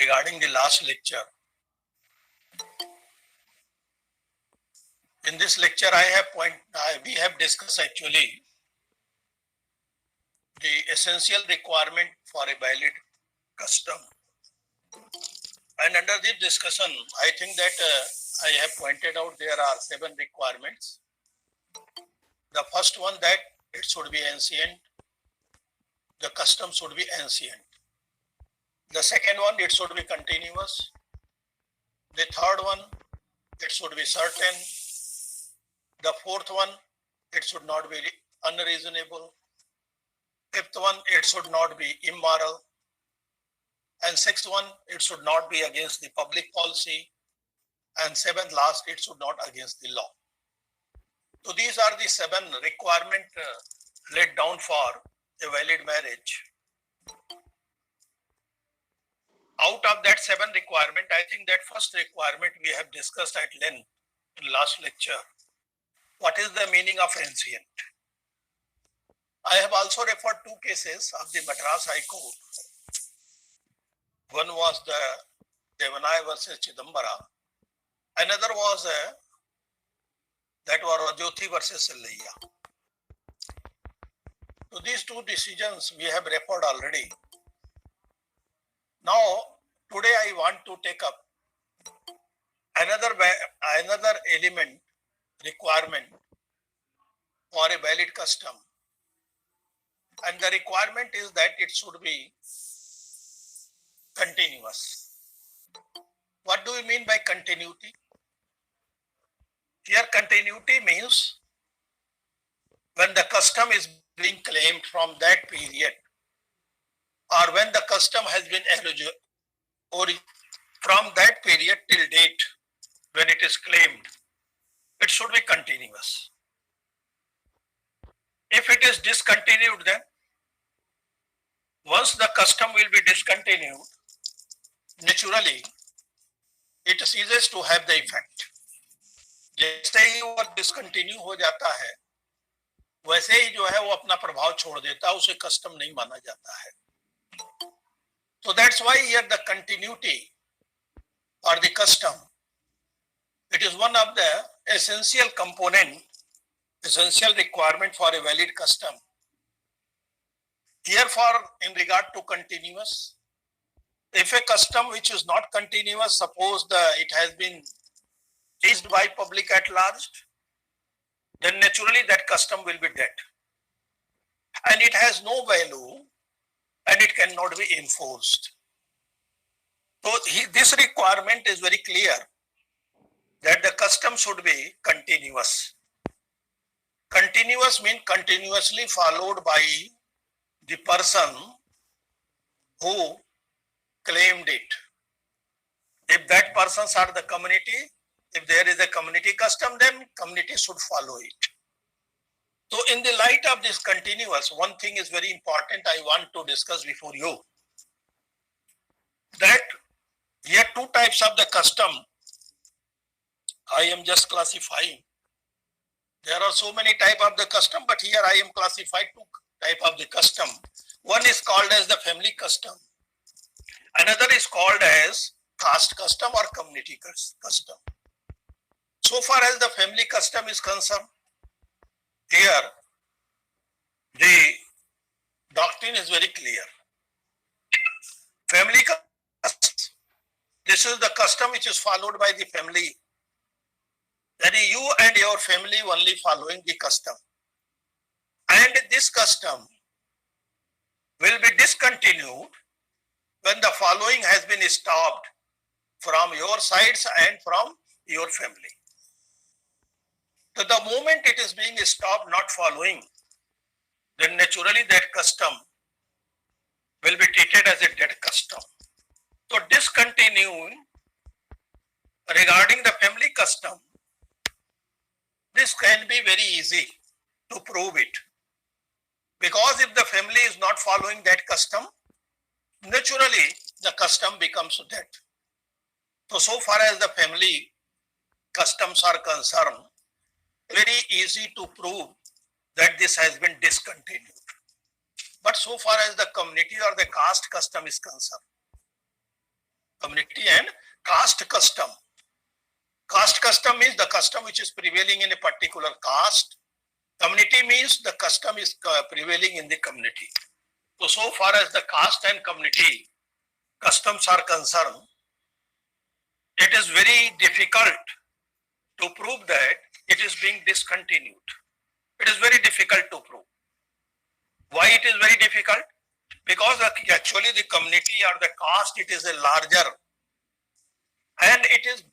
regarding the last lecture. In this lecture, we have discussed actually the essential requirement for a valid custom. And under this discussion, I think that I have pointed out there are 7 requirements. The first one, that it should be ancient. The custom should be ancient. The second one, it should be continuous. The third one, it should be certain. The fourth one, it should not be unreasonable. Fifth one, it should not be immoral. And sixth one, it should not be against the public policy. And seventh, last, it should not against the law. So these are the 7 requirements laid down for a valid marriage. Out of that 7 requirement, I think that first requirement we have discussed at length in last lecture. What is the meaning of ancient? I have also referred 2 cases of the Madras High Court. One was the Devanai versus Chidambara. Another was that was Jyoti versus Sellaiya. So these 2 decisions we have referred already. Now, today I want to take up another element, requirement for a valid custom. And the requirement is that it should be continuous. What do we mean by continuity? Here, continuity means when the custom is being claimed from that period, or when the custom has been from that period till date when it is claimed, it should be continuous. If it is discontinued, then once the custom will be discontinued, naturally it ceases to have the effect. जैसे ही वो discontinue हो जाता है, वैसे ही जो है वो अपना प्रभाव छोड़ देता है, उसे कस्टम नहीं माना जाता है. So that's why here the continuity or the custom, it is one of the essential component, essential requirement for a valid custom. Therefore, in regard to continuous, if a custom which is not continuous, suppose it has been changed by public at large, then naturally that custom will be dead. And it has no value and it cannot be enforced. So this requirement is very clear that the custom should be continuous. Continuous means continuously followed by the person who claimed it. If that persons are the community, if there is a community custom, then community should follow it. So in the light of this continuous, one thing is very important I want to discuss before you. That here 2 types of the custom I am just classifying. There are so many types of the custom, but here I am classified 2 types of the custom. One is called as the family custom. Another is called as caste custom or community custom. So far as the family custom is concerned, here the doctrine is very clear. Family custom, this is the custom which is followed by the family. That is, you and your family only following the custom. And this custom will be discontinued when the following has been stopped from your sides and from your family. So the moment it is being stopped, not following, then naturally that custom will be treated as a dead custom. So discontinuing regarding the family custom, this can be very easy to prove it. Because if the family is not following that custom, naturally the custom becomes dead. So far as the family customs are concerned, very easy to prove that this has been discontinued. But so far as the community or the caste custom is concerned, community and caste custom. Caste custom means the custom which is prevailing in a particular caste. Community means the custom is prevailing in the community. So far as the caste and community customs are concerned, it is very difficult to prove that it is being discontinued. It is very difficult to prove. Why it is very difficult? Because actually the community or the caste, it is a larger, and it is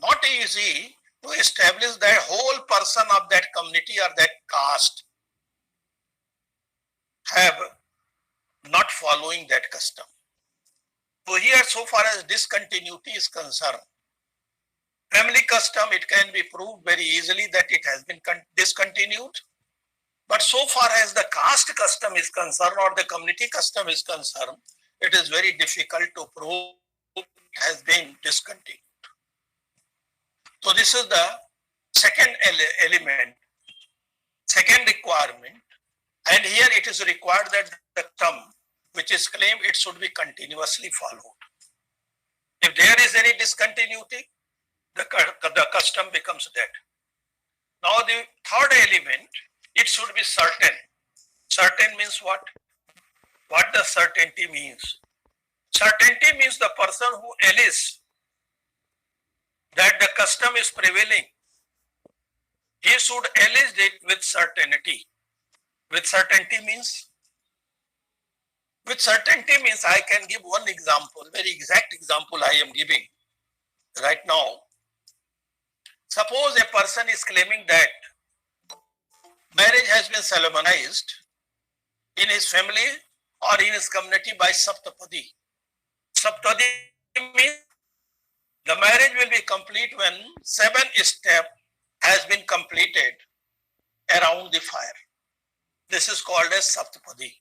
not easy to establish that whole person of that community or that caste have not following that custom. So here, so far as discontinuity is concerned, family custom, it can be proved very easily that it has been discontinued. But so far as the caste custom is concerned or the community custom is concerned, it is very difficult to prove it has been discontinued. So this is the second element, second requirement. And here it is required that the term which is claimed, it should be continuously followed. If there is any discontinuity, the custom becomes dead. Now the third element, it should be certain. Certain means what? What does certainty means? Certainty means the person who alleges that the custom is prevailing, he should allege it with certainty. With certainty means? With certainty means I can give one example, very exact example I am giving right now. Suppose a person is claiming that marriage has been solemnized in his family or in his community by Saptapadi. Saptapadi means the marriage will be complete when 7 steps has been completed around the fire. This is called as Saptapadi.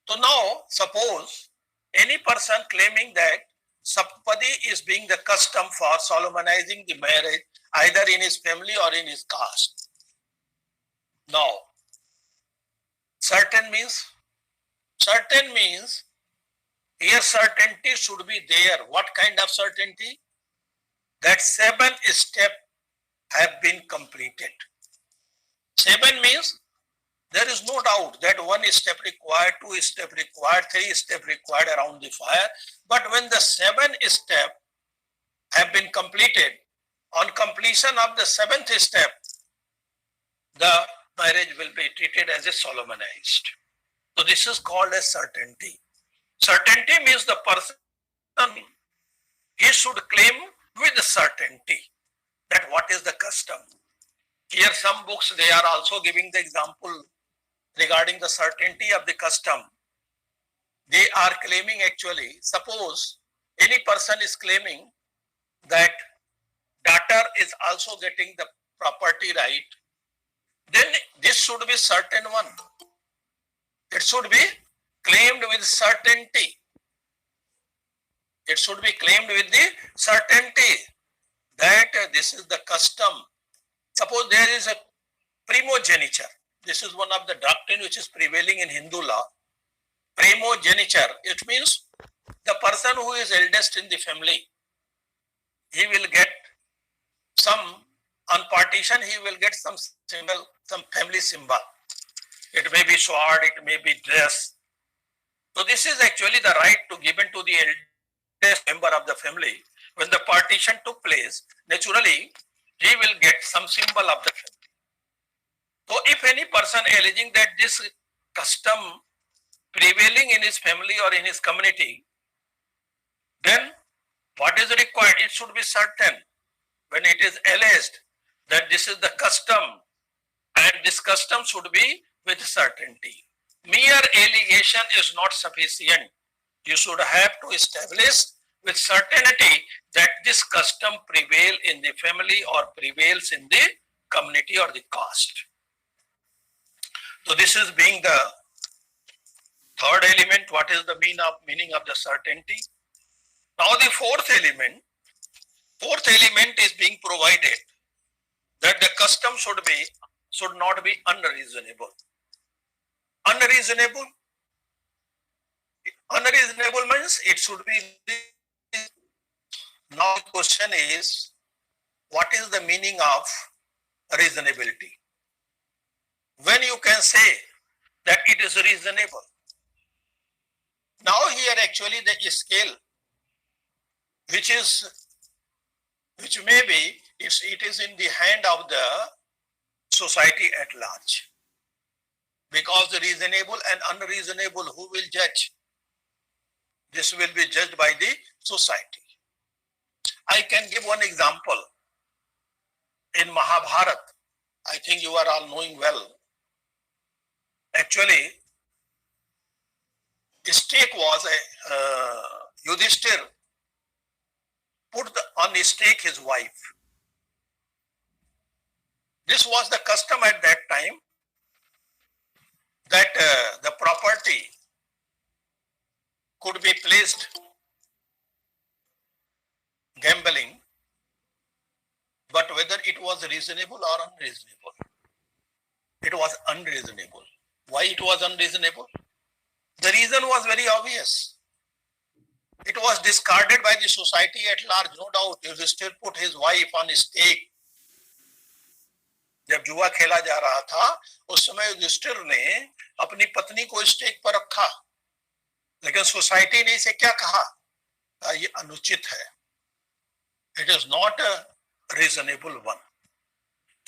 So now suppose any person claiming that Saptapadi is being the custom for solemnizing the marriage either in his family or in his caste. Now, certain means here certainty should be there. What kind of certainty? That 7 steps have been completed. 7 means there is no doubt that 1 step required, 2 steps required, 3 steps required around the fire. But when the 7 steps have been completed, on completion of the 7th step, the marriage will be treated as a solemnized. So this is called as certainty. Certainty means the person, he should claim with certainty that what is the custom. Here some books, they are also giving the example regarding the certainty of the custom. They are claiming actually, suppose any person is claiming that daughter is also getting the property right, then this should be certain one. It should be claimed with certainty. It should be claimed with the certainty that this is the custom. Suppose there is a primogeniture. This is one of the doctrine which is prevailing in Hindu law. Primogeniture, it means the person who is eldest in the family, he will get some, on partition, he will get some symbol, some family symbol. It may be sword, it may be dress. So this is actually the right to given to the eldest member of the family. When the partition took place, naturally, he will get some symbol of the family. So if any person alleging that this custom prevailing in his family or in his community, then what is required? It should be certain. When it is alleged that this is the custom, and this custom should be with certainty. Mere allegation is not sufficient. You should have to establish with certainty that this custom prevail in the family or prevails in the community or the caste. So this is being the third element. What is the meaning of the certainty? Now the fourth element is being provided that the custom should not be unreasonable. Unreasonable means it should be Now the question is, what is the meaning of reasonability? When you can say that it is reasonable. Now here actually the scale, which may be, it is in the hand of the society at large. Because the reasonable and unreasonable, who will judge? This will be judged by the society. I can give one example. In Mahabharata, I think you are all knowing well. Actually, the stake was Yudhishthir put on the stake his wife. This was the custom at that time, that the property could be placed gambling, but whether it was reasonable or unreasonable. It was unreasonable. Why it was unreasonable? The reason was very obvious. It was discarded by the society at large, no doubt. Yudhishthir put his wife on stake. जब जुआ खेला जा रहा था, उस समय युधिष्ठिर ने अपनी पत्नी को स्टेक पर रखा, लेकिन सोसाइटी ने इसे क्या कहा? ये अनुचित है. It is not a reasonable one.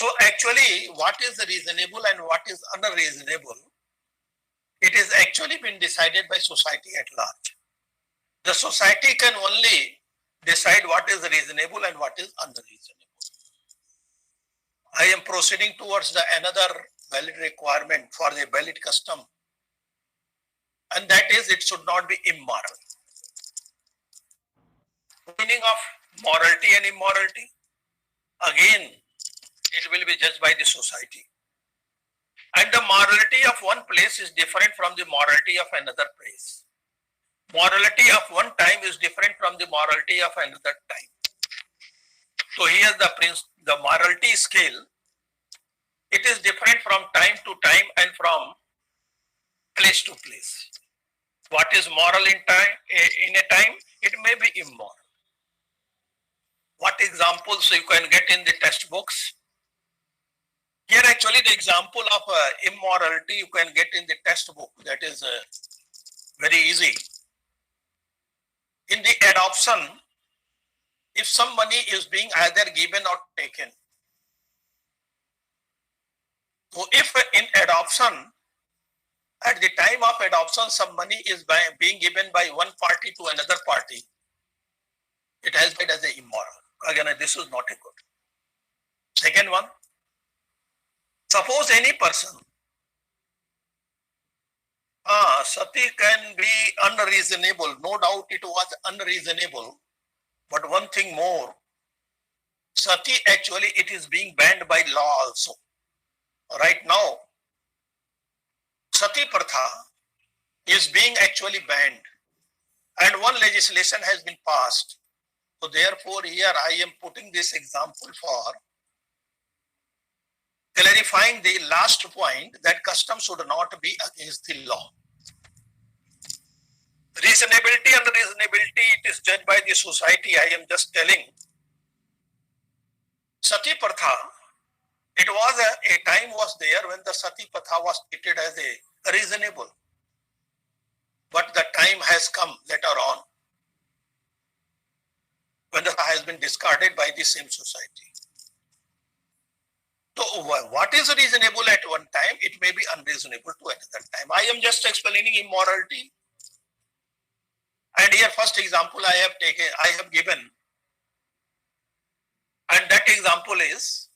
So actually, what is reasonable and what is unreasonable? It is actually been decided by society at large. The society can only decide what is reasonable and what is unreasonable. I am proceeding towards another valid requirement for the valid custom, and that is it should not be immoral. Meaning of morality and immorality, again, it will be judged by the society. And the morality of one place is different from the morality of another place. Morality of one time is different from the morality of another time. So here the morality scale, it is different from time to time and from place to place. What is moral in a time, it may be immoral. What examples you can get in the textbooks? Here actually the example of immorality you can get in the textbook, that is very easy. In the adoption, if some money is being either given or taken, so if in adoption, at the time of adoption, some money is being given by one party to another party, it has been as a immoral. Again, this is not a good. Second one, suppose any person, sati can be unreasonable. No doubt it was unreasonable. But one thing more, sati actually it is being banned by law also. Right now, sati pratha is being actually banned, and one legislation has been passed. So therefore here I am putting this example for clarifying the last point, that custom should not be against the law. Reasonability and unreasonability, it is judged by the society. I am just telling. Sati Pratha, it was a time was there when the Sati Pratha was treated as a reasonable. But the time has come later on, when the has been discarded by the same society. So what is reasonable at one time, it may be unreasonable to another time. I am just explaining immorality. And here first example I have given, and that example is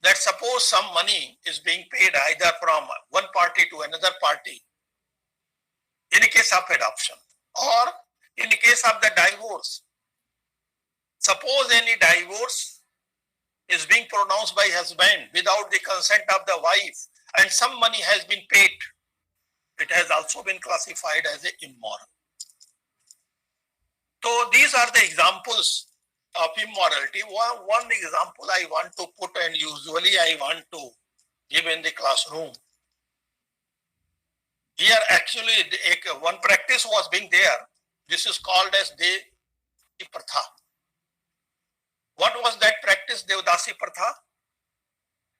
that suppose some money is being paid either from one party to another party in a case of adoption, or in the case of the divorce. Suppose any divorce is being pronounced by husband without the consent of the wife, and some money has been paid, it has also been classified as immoral. So these are the examples of immorality. One example I want to put, and usually I want to give in the classroom. Here actually one practice was being there. This is called as the Pratha. What was that practice, Devdasi Pratha?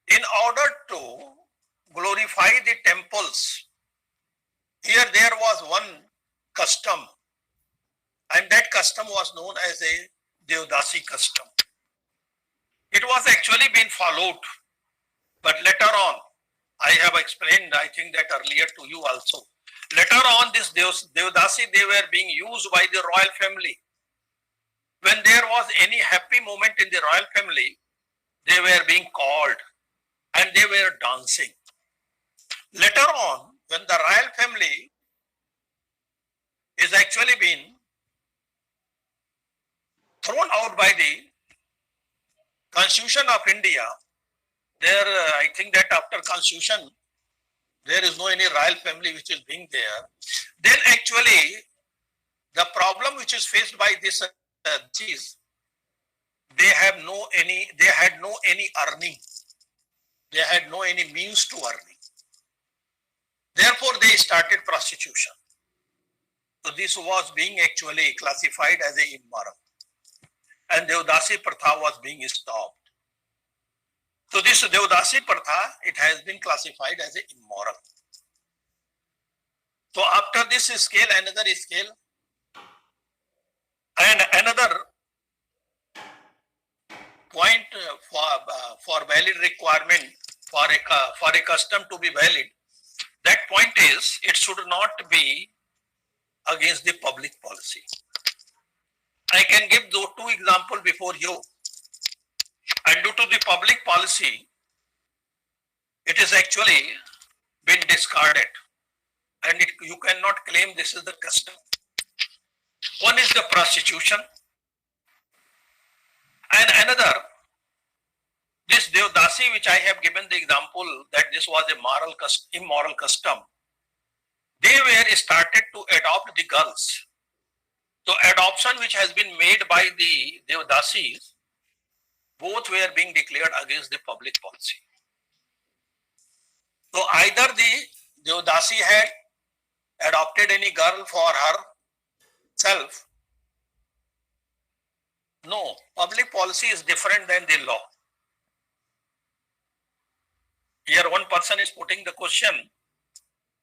In order to glorify the temples, here there was one custom, and that custom was known as a Devdasi custom. It was actually being followed, but later on, I have explained, I think that earlier to you also. Later on, this Devdasi, they were being used by the royal family. When there was any happy moment in the royal family, they were being called and they were dancing. Later on, when the royal family is actually being thrown out by the Constitution of India, there, I think that after Constitution, there is no any royal family which is being there. Then actually, the problem which is faced by this is they had no any earning. They had no any means to earning. Therefore, they started prostitution. So this was being actually classified as a immoral, and Devdasi Pratha was being stopped. So this Devdasi Pratha, it has been classified as a immoral. So after this scale, another scale, and another point for valid requirement for a custom to be valid, that point is it should not be against the public policy. I can give those two examples before you. And due to the public policy, it is actually been discarded, and you cannot claim this is the custom. One is the prostitution, and another, this Devdasi, which I have given the example that this was a immoral custom. They were started to adopt the girls. So adoption which has been made by the Devdasis, both were being declared against the public policy. So either the Devdasi had adopted any girl for herself. No, public policy is different than the law. Here one person is putting the question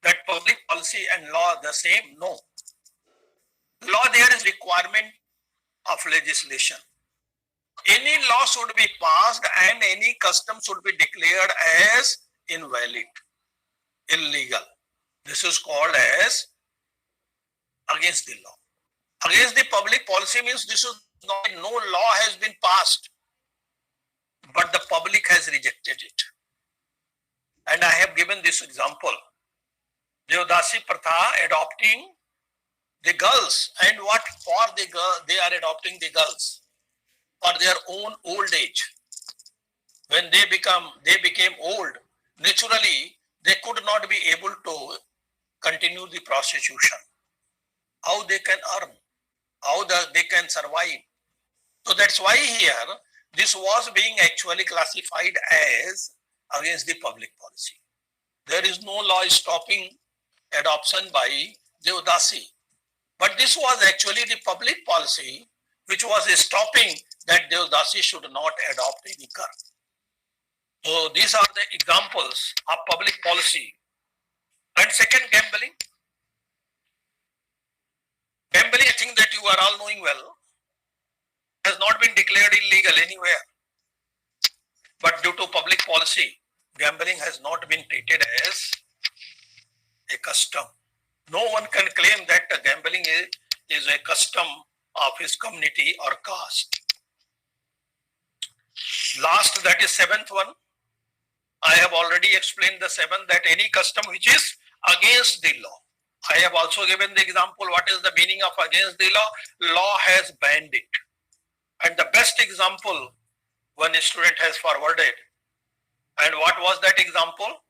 that public policy and law the same. No. Law, there is requirement of legislation. Any law should be passed and any custom should be declared as invalid, illegal. This is called as against the law. Against the public policy means this is not, no law has been passed, but the public has rejected it. And I have given this example. Devdasi Pratha adopting the girls, and what for the girl they are adopting the girls for their own old age. When they became old, naturally they could not be able to continue the prostitution. How they can earn, how they can survive. So that's why here this was being actually classified as against the public policy. There is no law stopping adoption by Devdasi. But this was actually the public policy which was stopping that Devdasi should not adopt any girl. So these are the examples of public policy. And second, gambling. Gambling, I think that you are all knowing well, has not been declared illegal anywhere. But due to public policy, gambling has not been treated as a custom. No one can claim that gambling is a custom of his community or caste. Last, that is seventh one. I have already explained the seventh, that any custom which is against the law. I have also given the example, what is the meaning of against the law? Law has banned it. And the best example one student has forwarded. And what was that example?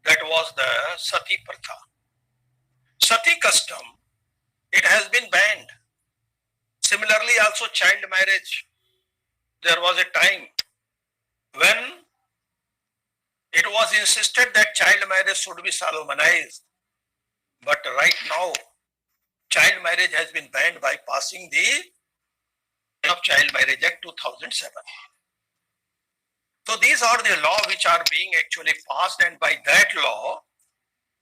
That was the Sati Pratha. Sati custom, it has been banned. Similarly, also child marriage. There was a time when it was insisted that child marriage should be solemnized. But right now, child marriage has been banned by passing the of Child Marriage Act 2007. So these are the law which are being actually passed, and by that law,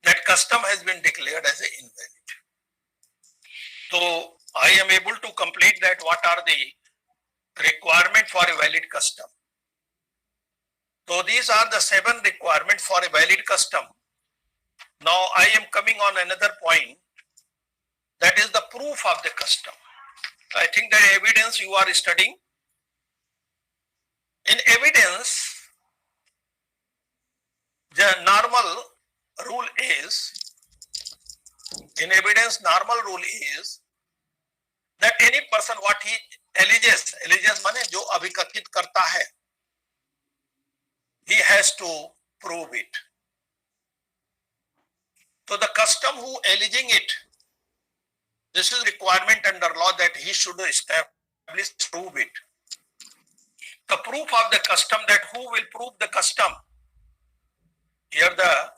that custom has been declared as invalid. So I am able to complete that. What are the requirement for a valid custom? So these are the 7 requirements for a valid custom. Now I am coming on another point, that is the proof of the custom. I think the evidence you are studying. In evidence, the normal rule is, in evidence normal rule is that any person what he alleges माने जो अभिकथित करता है, he has to prove it. So the custom who alleging it, this is requirement under law that he should establish, prove it. The proof of the custom, that who will prove the custom. Here the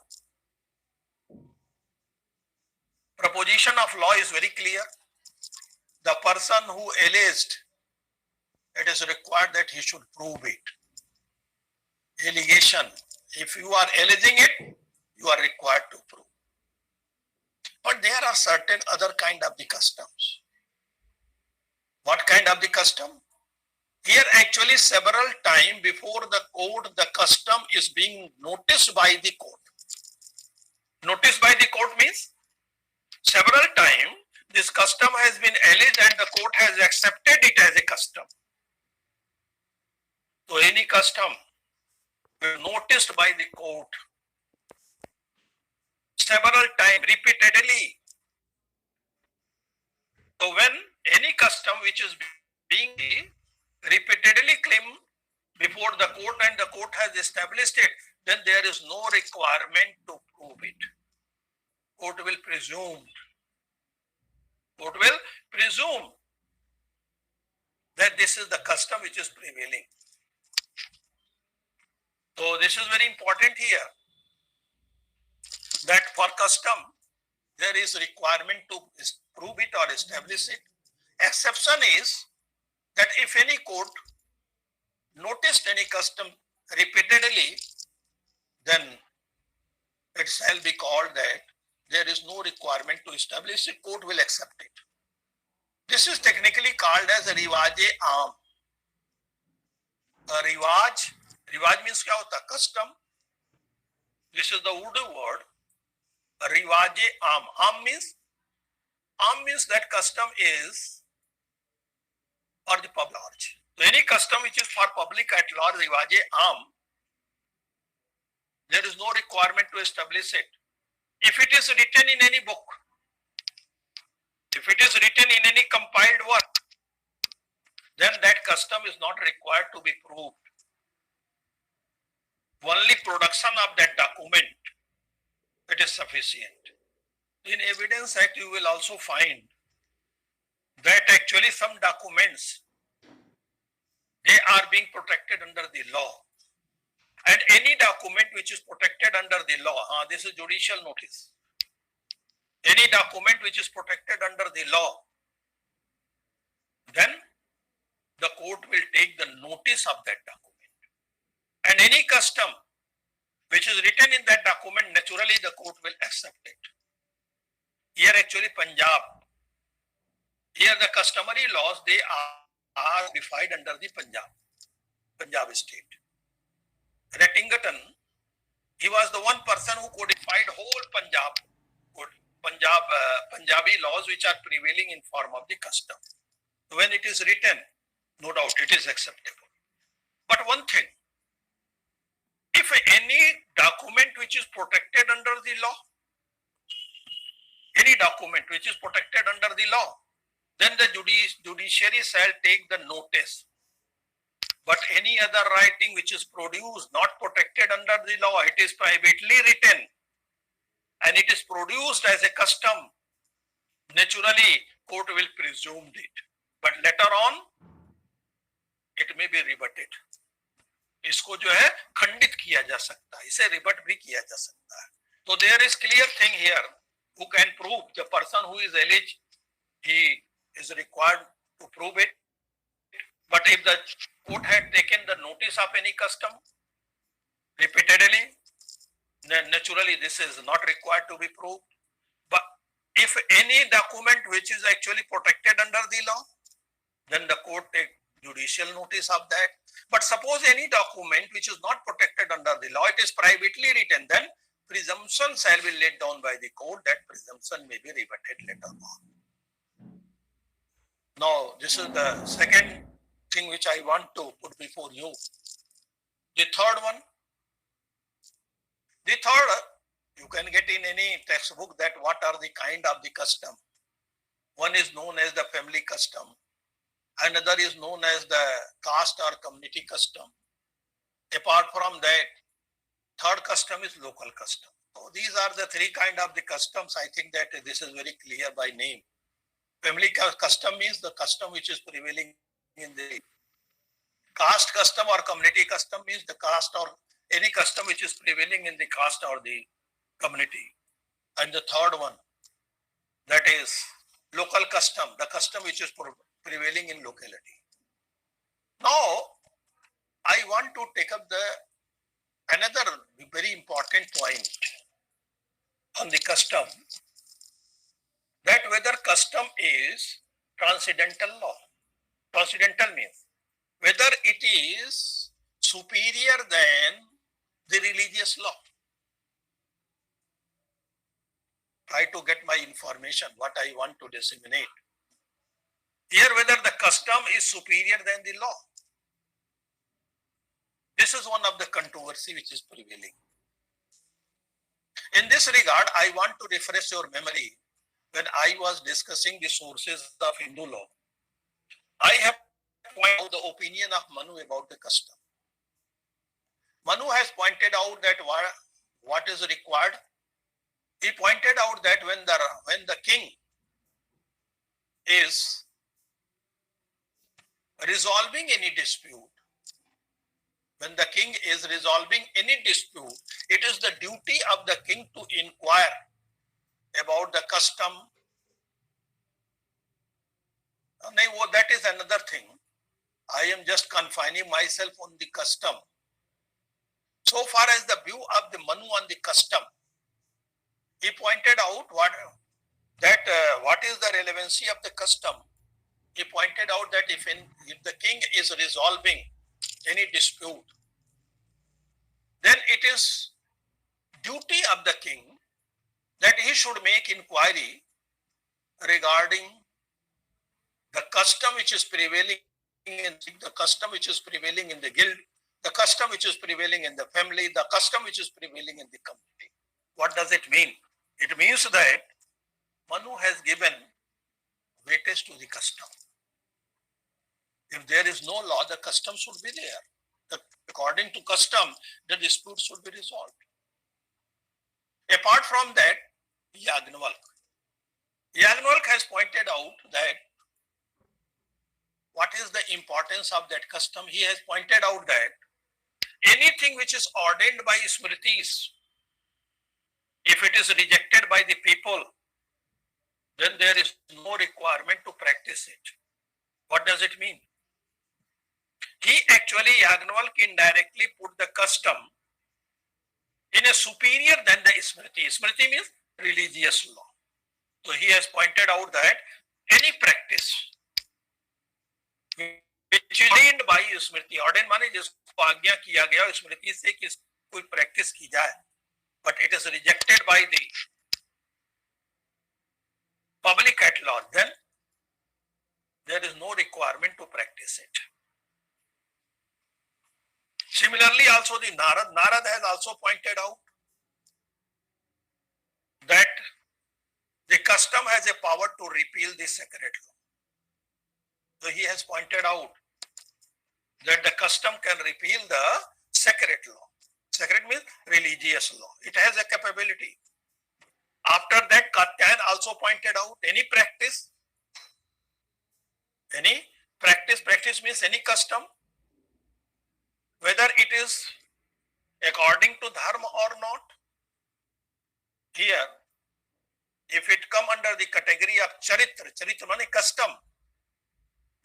proposition of law is very clear. The person who alleged, it is required that he should prove it. Allegation, if you are alleging it, you are required to prove. But there are certain other kind of the customs. What kind of the custom? Here actually several times before the court, the custom is being noticed by the court. Noticed by the court means several times this custom has been alleged and the court has accepted it as a custom. So any custom noticed by the court several times, repeatedly. So when any custom which is being repeatedly claimed before the court and the court has established it, then there is no requirement to prove it. Court will presume. Court will presume that this is the custom which is prevailing. So this is very important here, that for custom there is requirement to prove it or establish it. Exception is that if any court noticed any custom repeatedly, then it shall be called that there is no requirement to establish it, court will accept it. This is technically called as a rivaj-e-aam. A rivaj means क्या होता है? Custom. This is the Urdu word. Rivaj-e-aam. Aam means that custom is for the public large. So any custom which is for public at large, rivaj-e-aam, there is no requirement to establish it. If it is written in any book, if it is written in any compiled work, then that custom is not required to be proved. Only production of that document, it is sufficient. In Evidence Act, you will also find that actually some documents, they are being protected under the law. And any document which is protected under the law, this is judicial notice. Any document which is protected under the law, then the court will take the notice of that document. And any custom which is written in that document, naturally the court will accept it. Here actually Punjab, here the customary laws, they are codified under the Punjab state. Rettington, he was the one person who codified whole Punjabi laws which are prevailing in form of the custom. So when it is written, no doubt it is acceptable. But one thing, if any document which is protected under the law, any document which is protected under the law, then the judiciary shall take the notice. But any other writing which is produced, not protected under the law, it is privately written and it is produced as a custom, naturally court will presume it. But later on, it may be rebutted. इसको जो है खंडित किया जा सकता है, इसे रिबट भी किया जा सकता है. So there is clear thing here, who can prove, the person who is alleged, he is required to prove it. But if the court had taken the notice of any custom repeatedly, then naturally this is not required to be proved. But if any document which is actually protected under the law, then the court take judicial notice of that. But suppose any document which is not protected under the law, it is privately written, then presumption shall be laid down by the court. That presumption may be rebutted later on. Now, this is the second thing which I want to put before you. The third one. The third, you can get in any textbook that what are the kind of the custom. One is known as the family custom. Another is known as the caste or community custom. Apart from that, third custom is local custom. So these are the three kind of the customs. I think that this is very clear by name. Family custom means the custom which is prevailing in the caste custom, or community custom means the caste or any custom which is prevailing in the caste or the community. And the third one, that is local custom, the custom which is prevailing in locality. Now, I want to take up another very important point on the custom, that whether custom is transcendental law. Transcendental means whether it is superior than the religious law. Try to get my information, what I want to disseminate. Here, whether the custom is superior than the law. This is one of the controversy which is prevailing. In this regard, I want to refresh your memory. When I was discussing the sources of Hindu law, I have pointed out the opinion of Manu about the custom. Manu has pointed out that what is required. He pointed out that when the king is resolving any dispute, when the king is resolving any dispute, it is the duty of the king to inquire about the custom. That is another thing. I am just confining myself on the custom. So far as the view of the Manu on the custom, he pointed out what is the relevancy of the custom. He pointed out that if the king is resolving any dispute, then it is duty of the king that he should make inquiry regarding the custom which is prevailing in the custom which is prevailing in the guild, the custom which is prevailing in the family, the custom which is prevailing in the community. What does it mean? It means that Manu has given weightage to the custom. If there is no law, the custom should be there. According to custom, the dispute should be resolved. Apart from that, Yajnavalkya has pointed out that what is the importance of that custom. He has pointed out that anything which is ordained by Smritis, if it is rejected by the people, then there is no requirement to practice it. What does it mean? He actually, Yajnavalkya, indirectly put the custom in a superior than the Smriti. Smriti means religious law. So he has pointed out that any practice which is ordained by Smriti, ordained माने जिसको आज्ञा किया गया स्मृति से कि कोई practice की जाए, but it is rejected by the public at large, then there is no requirement to practice it. Similarly, also the Narad has also pointed out that the custom has a power to repeal the sacred law. So he has pointed out that the custom can repeal the sacred law. Sacred means religious law. It has a capability. After that, Katyayan also pointed out any practice means any custom, whether it is according to dharma or not. Here, if it come under the category of charitra means custom,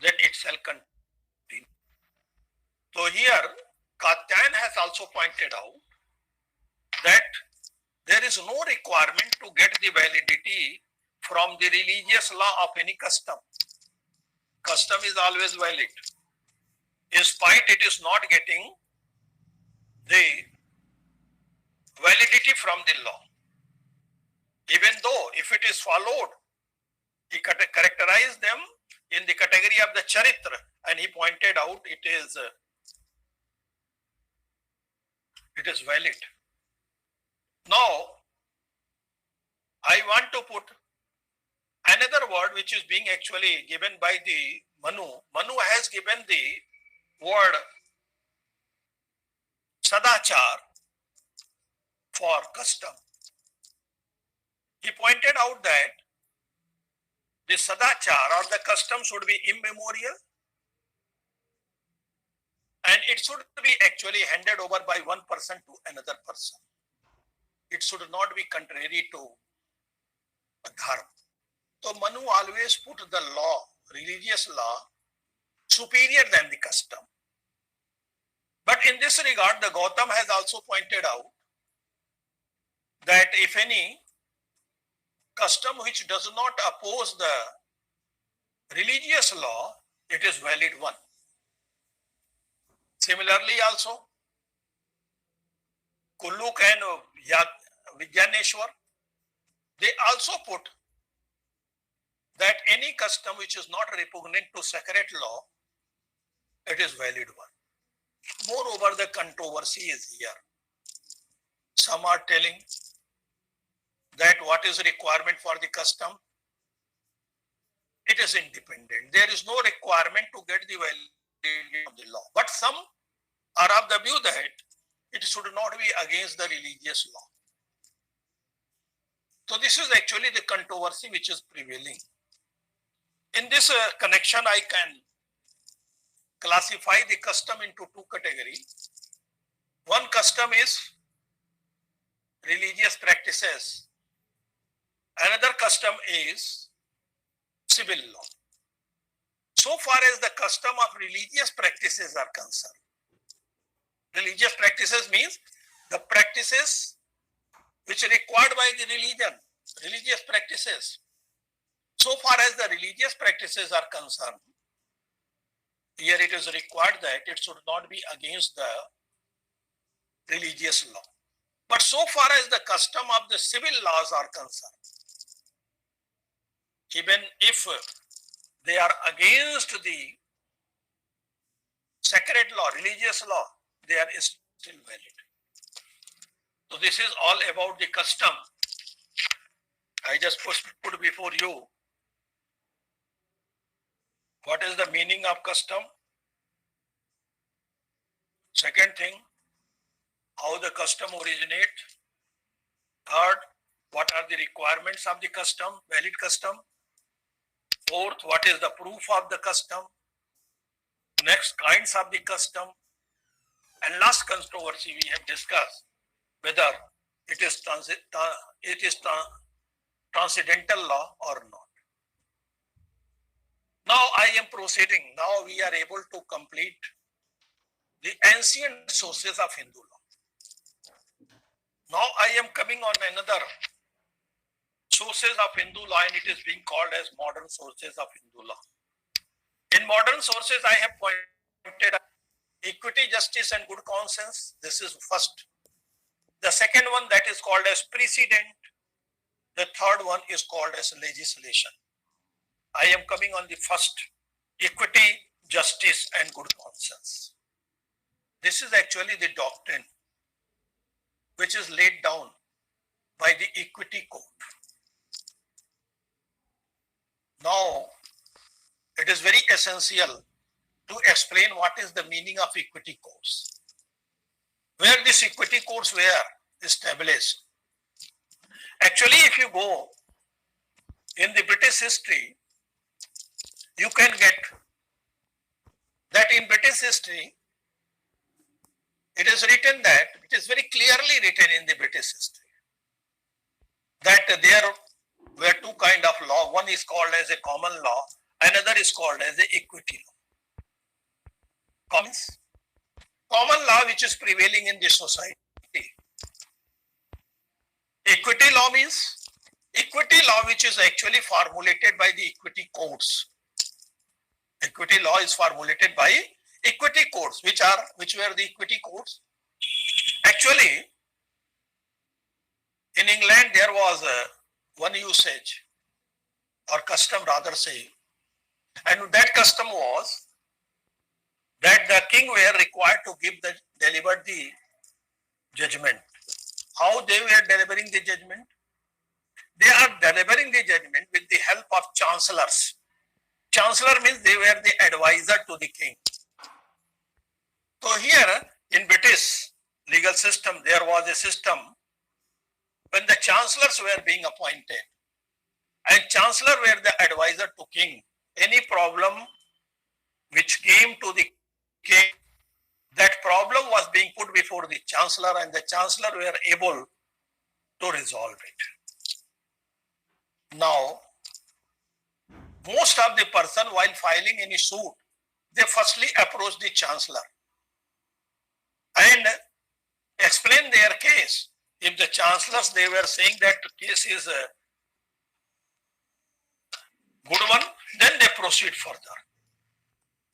then it shall continue. So here, Katyan has also pointed out that there is no requirement to get the validity from the religious law of any custom. Custom is always valid. In spite it is not getting the validity from the law. Even though if it is followed, he characterized them in the category of the charitra, and he pointed out it is valid. Now, I want to put another word which is being actually given by the Manu. Manu has given the word sadachar for custom. He pointed out that the sadachar or the custom should be immemorial, and it should be actually handed over by one person to another person. It should not be contrary to dharma. So Manu always put the law, religious law, superior than the custom. But in this regard, the Gautam has also pointed out that if any custom which does not oppose the religious law, it is valid one. Similarly also, Kulluk and Vijnaneshwar, they also put that any custom which is not repugnant to sacred law, it is valid one. Moreover, the controversy is here. Some are telling that what is the requirement for the custom? It is independent. There is no requirement to get the validity of the law. But some are of the view that it should not be against the religious law. So this is actually the controversy which is prevailing. In this connection, I can classify the custom into two categories. One custom is religious practices. Another custom is civil law. So far as the custom of religious practices are concerned, religious practices means the practices which are required by the religion, religious practices. So far as the religious practices are concerned, here it is required that it should not be against the religious law. But so far as the custom of the civil laws are concerned, even if they are against the sacred law, religious law, they are still valid. So this is all about the custom. I just put before you what is the meaning of custom. Second thing, how the custom originate. Third, what are the requirements of the custom, valid custom. Fourth, what is the proof of the custom. Next, kinds of the custom. And last controversy we have discussed, whether it is transcendental law or not. Now I am proceeding. Now we are able to complete the ancient sources of Hindu law. Now I am coming on another sources of Hindu law, and it is being called as modern sources of Hindu law. In modern sources, I have pointed out equity, justice, and good conscience. This is first. The second one, that is called as precedent. The third one is called as legislation. I am coming on the first, equity, justice, and good conscience. This is actually the doctrine which is laid down by the equity code. Now, it is very essential to explain what is the meaning of equity codes. Where these equity codes were established. Actually, if you go in the British history, you can get that in British history, it is written that, it is very clearly written in the British history, that there were two kinds of law. One is called as a common law, another is called as the equity law. Commons, common law which is prevailing in this society. Equity law means equity law which is actually formulated by the equity courts. Equity law is formulated by equity courts. Which were the equity courts? Actually, in England there was one usage or custom rather say, and that custom was that the king were required to deliver the judgment. How they were delivering the judgment? They are delivering the judgment with the help of chancellors. Chancellor means they were the advisor to the king. So here in British legal system, there was a system when the chancellors were being appointed and chancellor were the advisor to king. Any problem which came to the king, that problem was being put before the chancellor and the chancellor were able to resolve it. Now, most of the person while filing any suit, they firstly approach the chancellor and explain their case. If the chancellors, they were saying that the case is a good one, then they proceed further.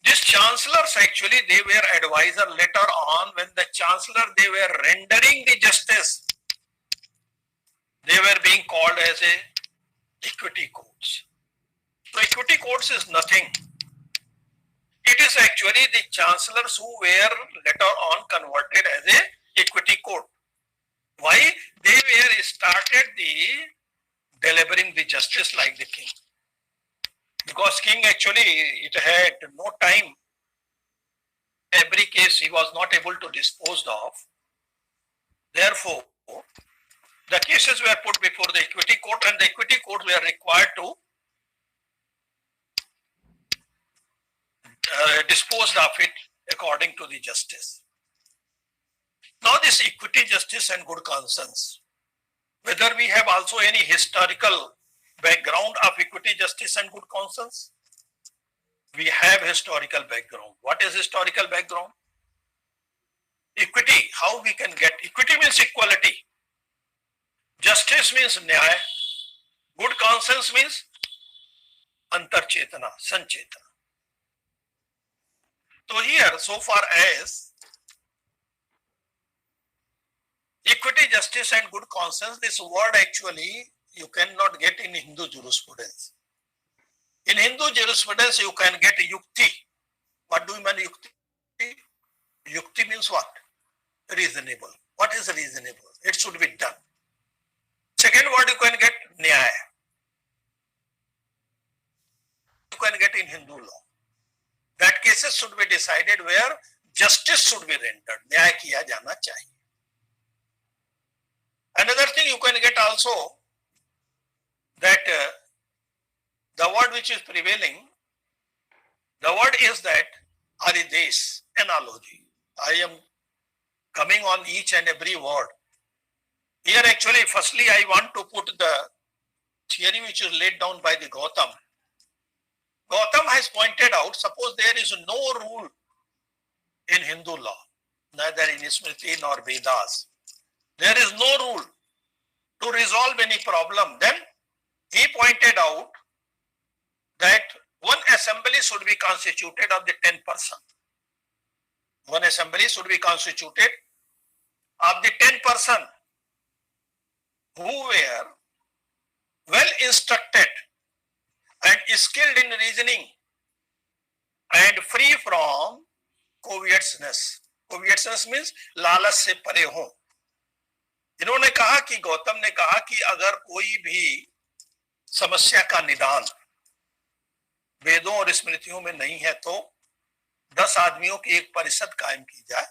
These chancellors actually, they were advisor later on when the chancellor, they were rendering the justice. They were being called as a equity courts. So equity courts is nothing. It is actually the chancellors who were later on converted as a equity court. Why? They were started the delivering the justice like the king. Because king actually, it had no time. Every case he was not able to dispose of. Therefore, the cases were put before the equity court and the equity court were required to dispose of it according to the justice. Now this equity, justice and good conscience, whether we have also any historical background of equity, justice and good conscience? We have historical background. What is historical background? Equity, how we can get? Equity means equality. Justice means nyaya. Good conscience means antarchetana, sanchetana. So here, so far as equity, justice and good conscience, this word actually you cannot get in Hindu jurisprudence. In Hindu jurisprudence, you can get yukti. What do you mean yukti? Yukti means what? Reasonable. What is reasonable? It should be done. Second word you can get nyaya. You can get in Hindu law. That cases should be decided where justice should be rendered. Nyaya kiya jana chahiye. Another thing you can get also that the word which is prevailing, the word is that aridesh, analogy. I am coming on each and every word. Here actually, firstly, I want to put the theory which is laid down by the Gautam. Gautam has pointed out, suppose there is no rule in Hindu law, neither in Smriti nor Vedas. There is no rule to resolve any problem. Then he pointed out that one assembly should be constituted of the 10 persons. One assembly should be constituted of the 10 persons who were well instructed and skilled in reasoning and free from covetousness. Covetousness means लालच से परे हो. इन्होंने कहा कि गौतम ने कहा कि अगर कोई भी समस्या का निदान वेदों और स्मृतियों में नहीं है तो 10 आदमियों की एक परिषद कायम की जाए.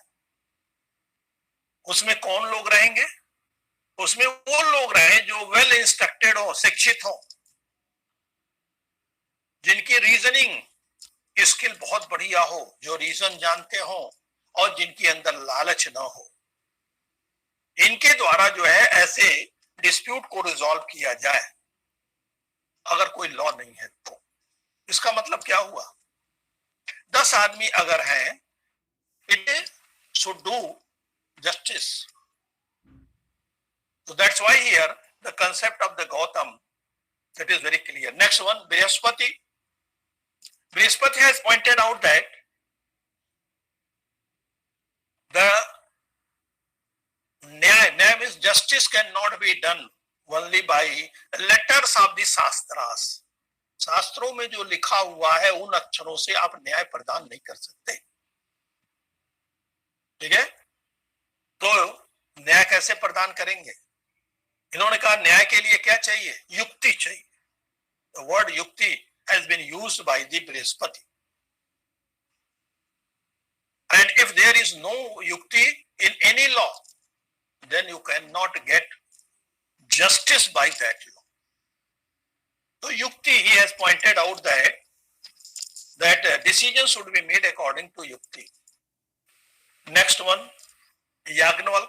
उसमें कौन लोग रहेंगे? उसमें वो लोग रहे जो वेल इंस्ट्रक्टेड हो, शिक्षित हो, जिनकी रीजनिंग स्किल बहुत बढ़िया हो, जो रीजन जानते हो और जिनके अंदर लालच ना हो. इनके द्वारा जो है ऐसे डिस्प्यूट को रिजॉल्व किया जाए अगर कोई लॉ नहीं है तो. इसका मतलब क्या हुआ? 10 आदमी अगर हैं, it should do justice. So that's why here the concept of the Gautam, that is very clear. Next one, Brihaspati. Brihaspati has pointed out that the Nyaya means justice cannot be done only by letters of the Shastras. शास्त्रों में जो लिखा हुआ है उन अक्षरों से आप न्याय प्रदान नहीं कर सकते. ठीक है, तो न्याय कैसे प्रदान करेंगे? इन्होंने कहा न्याय के लिए क्या चाहिए? युक्ति चाहिए. The word yukti has been used by the Brihaspati. And if there is no yukti in any law, then you cannot get justice by that law. So yukti, he has pointed out that decisions should be made according to yukti. Next one, Yagnavalk.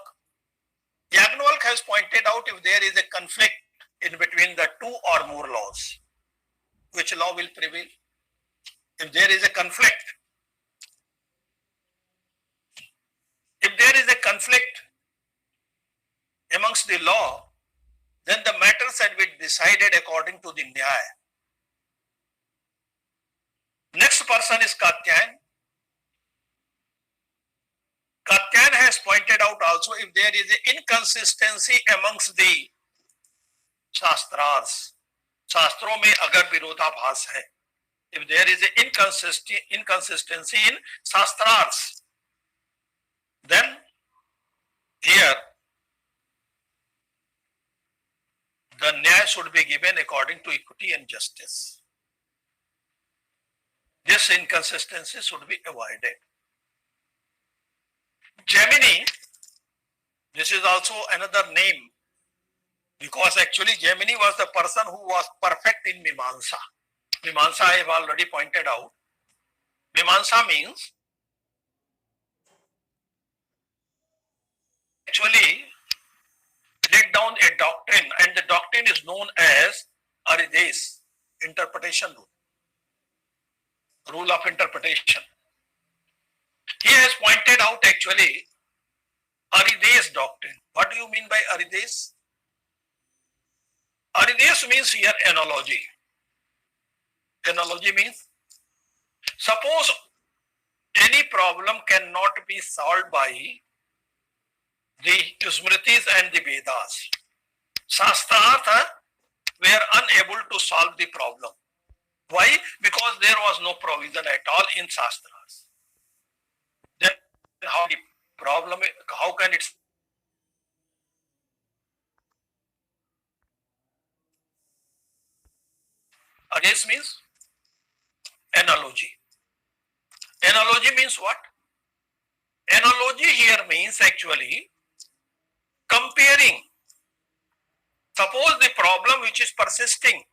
Yagnavalk has pointed out if there is a conflict in between the two or more laws, which law will prevail? If there is a conflict, amongst the law, then the matter shall be decided according to the Nyaya. Next person is Katyayan. Katyayan has pointed out also if there is an inconsistency amongst the Shastras, शास्त्रों में अगर विरोधाभास है, if there is an inconsistency in Shastras, then here the Nyaya should be given according to equity and justice. This inconsistency should be avoided. Gemini, this is also another name, because actually Gemini was the person who was perfect in Mimamsa. Mimamsa I have already pointed out. Mimamsa means actually laid down a doctrine, and the doctrine is known as Arides, interpretation rule of interpretation. He has pointed out actually Arides doctrine. What do you mean by Arides? Arides means here analogy. Analogy means suppose any problem cannot be solved by the Smritis and the Vedas. Shastrartha were unable to solve the problem. Why? Because there was no provision at all in Shastras. Then how the problem, how can it? Against means analogy. Analogy means what? Analogy here means actually comparing. Suppose the problem which is persisting,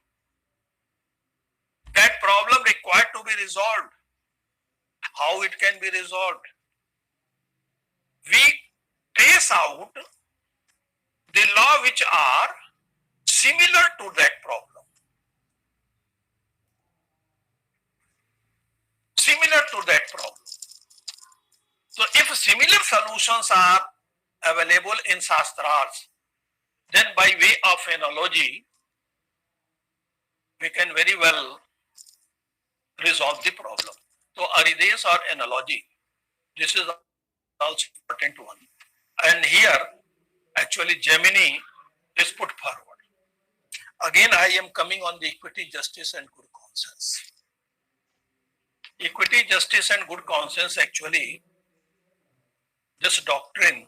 that problem required to be resolved. How it can be resolved? We trace out the law which are similar to that problem. Similar to that problem. So if similar solutions are available in Shastras, then by way of analogy, we can very well resolve the problem. So Arides or analogy, this is also important one. And here actually Gemini is put forward. Again I am coming on the equity, justice and good conscience. Equity, justice and good conscience, actually this doctrine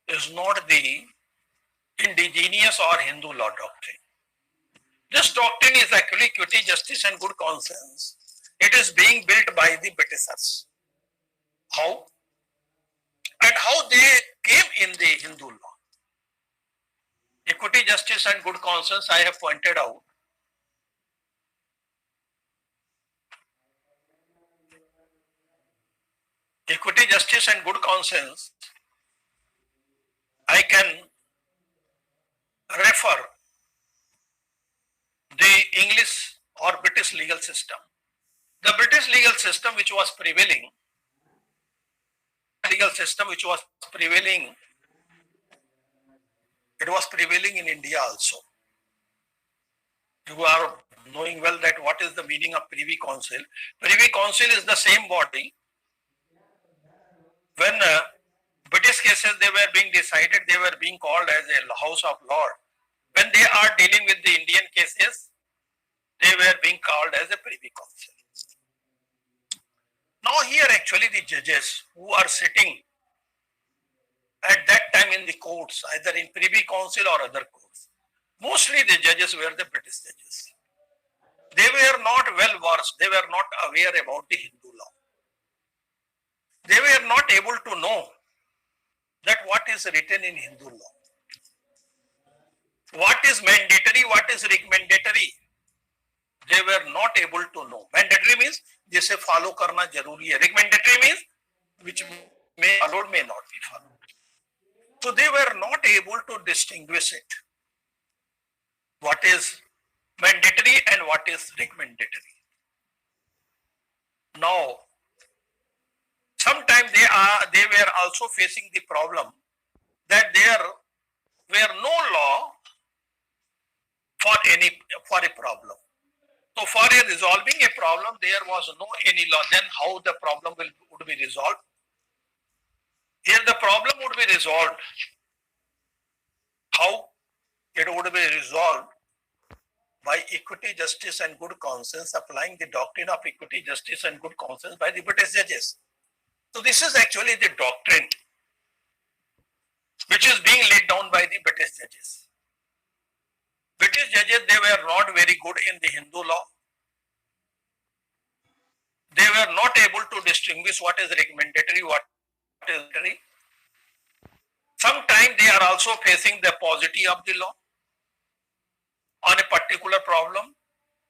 is not the indigenous or Hindu law doctrine. This doctrine is actually equity, justice and good conscience. It is being built by the Britishers. How? And how they came in the Hindu law. Equity, justice and good conscience I have pointed out. Equity, justice and good conscience, I can refer the English or British legal system. The British legal system which was prevailing legal system which was prevailing, it was prevailing in India also. You are knowing well that what is the meaning of Privy Council. Privy Council is the same body. When British cases they were being decided, they were being called as a House of Lords. When they are dealing with the Indian cases, they were being called as a Privy Council. Now here actually the judges who are sitting at that time in the courts, either in Privy Council or other courts, mostly the judges were the British judges. They were not well versed, they were not aware about the Hindu law. They were not able to know that what is written in Hindu law. What is mandatory, what is recommendatory, they were not able to know. Mandatory means जिसे follow करना जरूरी है. Recommendatory means which may followed, may not be followed. So they were not able to distinguish it. What is mandatory and what is recommendatory. Now, sometimes they were also facing the problem that there were no law for a problem. So for resolving a problem, there was no any law. Then how the problem would be resolved? Here the problem would be resolved. How it would be resolved? By equity, justice and good conscience, applying the doctrine of equity, justice and good conscience by the British judges. So this is actually the doctrine which is being laid down by the British judges. British judges, they were not very good in the Hindu law. They were not able to distinguish what is recommendatory, what is mandatory. Sometimes they are also facing the paucity of the law on a particular problem.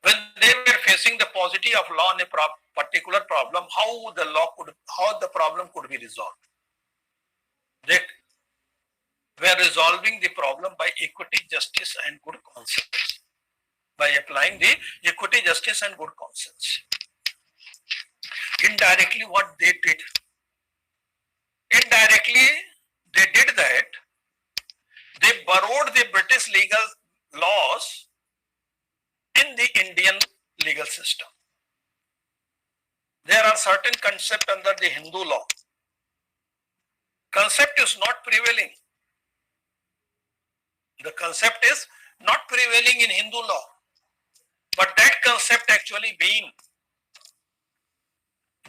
When they were facing the paucity of law on a particular problem, how the problem could be resolved? They were resolving the problem by equity, justice and good conscience. By applying the equity, justice and good conscience. Indirectly what they did? Indirectly they did that. They borrowed the British legal laws in the Indian legal system. There are certain concepts under the Hindu law. Concept is not prevailing. The concept is not prevailing in Hindu law. But that concept actually being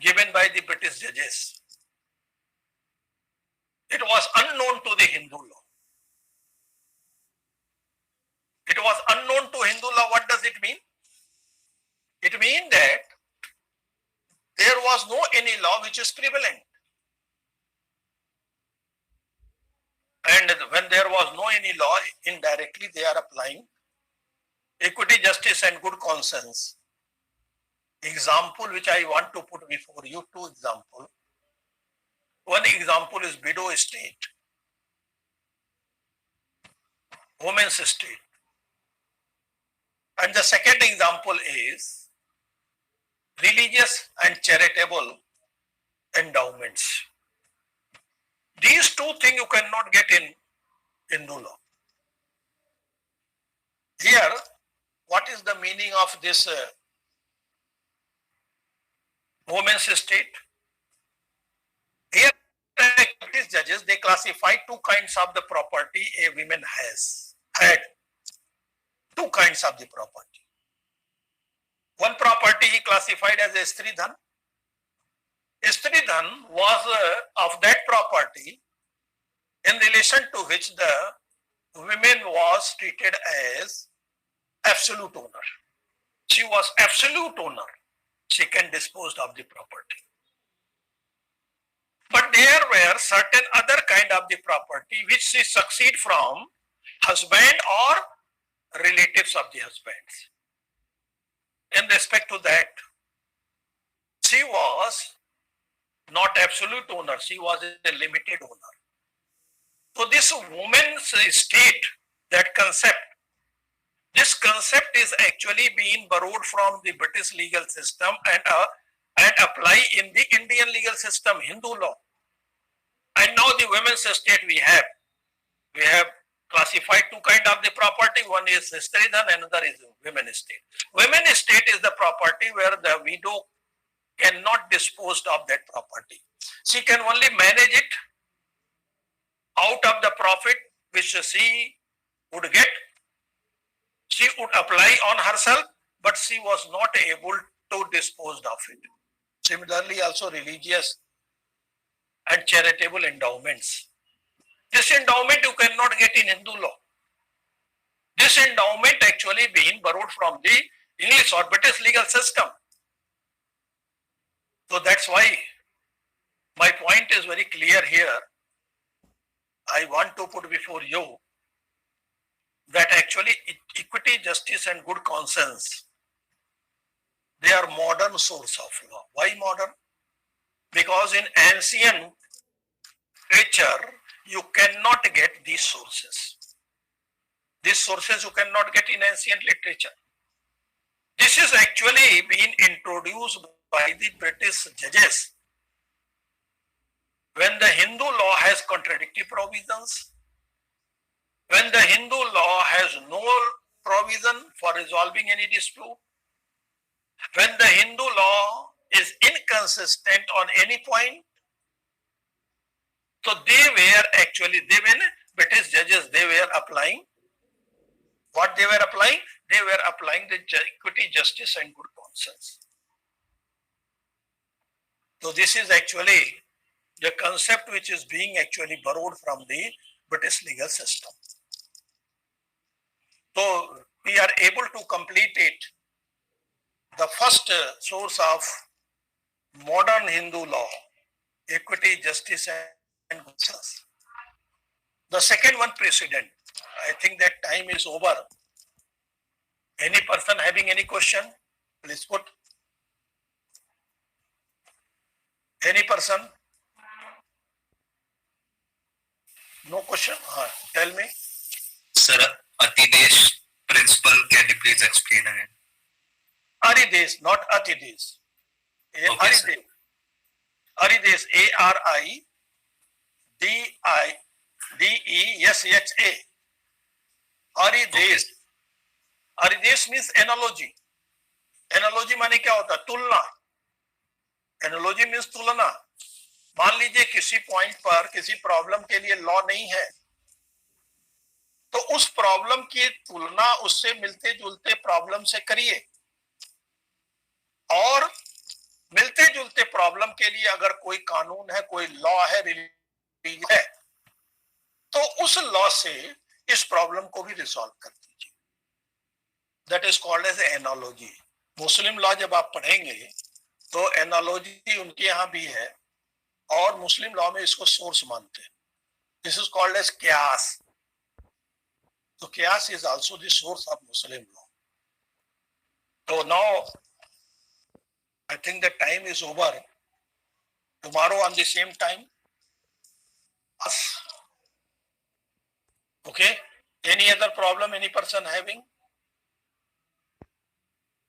given by the British judges. It was unknown to the Hindu law. It was unknown to Hindu law. What does it mean? It means that there was no any law which is prevalent. And when there was no any law, indirectly they are applying equity, justice and good conscience. Example which I want to put before you, two examples. One example is widow estate, women's estate. And the second example is religious and charitable endowments. These two things you cannot get in Hindu law. Here, what is the meaning of this women's estate? Here, British judges, they classify two kinds of the property a woman had. Two kinds of the property. One property he classified as a Stridhan. Stridhan was of that property in relation to which the woman was treated as absolute owner. She was absolute owner. She can dispose of the property. But there were certain other kind of the property which she succeed from husband or relatives of the husbands. In respect to that, she was not absolute owner, she was a limited owner. So this woman's estate, that concept, this concept is actually being borrowed from the British legal system and apply in the Indian legal system, Hindu law. And now the women's estate we have classified two kind of the property. One is Stridhan, another is women estate. Women estate is the property where the widow cannot dispose of that property. She can only manage it out of the profit which she would get. She would apply on herself, but she was not able to dispose of it. Similarly, also religious and charitable endowments. This endowment you cannot get in Hindu law. This endowment actually being borrowed from the English or British legal system. So that's why my point is very clear here. I want to put before you that actually equity, justice and good conscience, they are modern source of law. Why modern? Because in ancient literature, you cannot get these sources. These sources you cannot get in ancient literature. This is actually being introduced by the British judges when the Hindu law has contradictory provisions, when the Hindu law has no provision for resolving any dispute, when the Hindu law is inconsistent on any point. So British judges, they were applying what they were applying? They were applying the equity, justice and good conscience. So this is actually the concept which is being actually borrowed from the British legal system. So we are able to complete it. The first source of modern Hindu law, equity, justice and good conscience. The second one, precedent. I think that time is over. Any person having any question, please put. Any person? No question? Tell me. Sir, Atidesh principle, can you please explain again? Aridesh, not Atidesh. Okay, sir. Aridesh, Aridesh. Aridesh. Aridesh means analogy. Analogy माने क्या होता है? तुलना. Analogy means तुलना. मान लीजिए किसी point पर किसी प्रॉब्लम के लिए लॉ नहीं है, तो उस प्रॉब्लम की तुलना उससे मिलते जुलते प्रॉब्लम से करिए, और मिलते जुलते प्रॉब्लम के लिए अगर कोई कानून है, कोई लॉ है, रिलीजन है, तो उस लॉ से इस प्रॉब्लम को भी रिजॉल्व कर दीजिए. That is called as analogy. Muslim law जब आप पढ़ेंगे तो एनालॉजी उनके यहां भी है, और मुस्लिम लॉ में इसको सोर्स मानते हैं. दिस इज कॉल्ड एज क्यास. तो क्यास is also the source of Muslim law. तो now I think the time is over. Tomorrow on the same time. Okay. Any other problem any person having?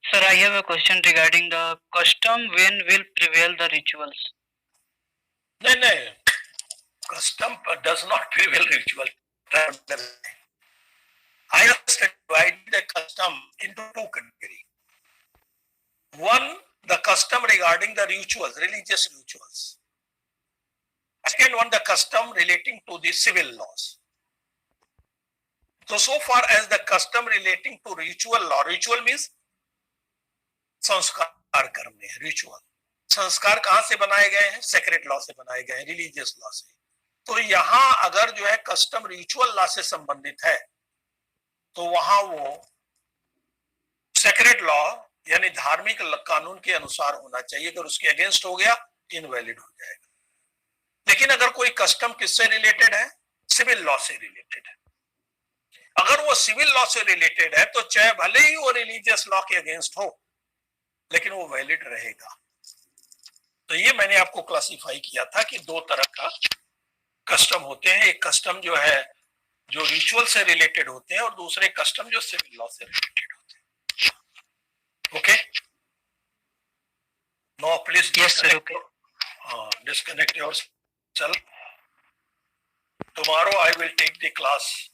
Sir, I have a question regarding the custom. When will prevail the rituals? No. Custom does not prevail ritual. I have divided the custom into two categories. One, the custom regarding the rituals, religious rituals. Second one, the custom relating to the civil laws. So far as the custom relating to ritual law, ritual means संस्कार करने हैं. Ritual, संस्कार कहां से बनाए गए हैं? Secret law से बनाए गए हैं, रिलीजियस लॉ से. तो यहां अगर जो है कस्टम रिचुअल लॉ से संबंधित है, तो वहां वो सेक्रेट लॉ यानी धार्मिक कानून के अनुसार होना चाहिए. अगर उसके अगेंस्ट हो गया, इनवैलिड हो जाएगा. लेकिन अगर कोई कस्टम किससे रिलेटेड है? सिविल लॉ से रिलेटेड है. अगर वो सिविल लॉ से रिलेटेड है, तो चाहे भले ही वो रिलीजियस लॉ के अगेंस्ट हो, लेकिन वो वैलिड रहेगा. तो ये मैंने आपको क्लासिफाई किया था कि दो तरह का कस्टम होते हैं. एक कस्टम जो है जो रिचुअल से रिलेटेड होते हैं, और दूसरे कस्टम जो सिविल लॉ से रिलेटेड होते हैं. Okay, no please Yes, sir. Okay. disconnect yourself. tomorrow I will take the class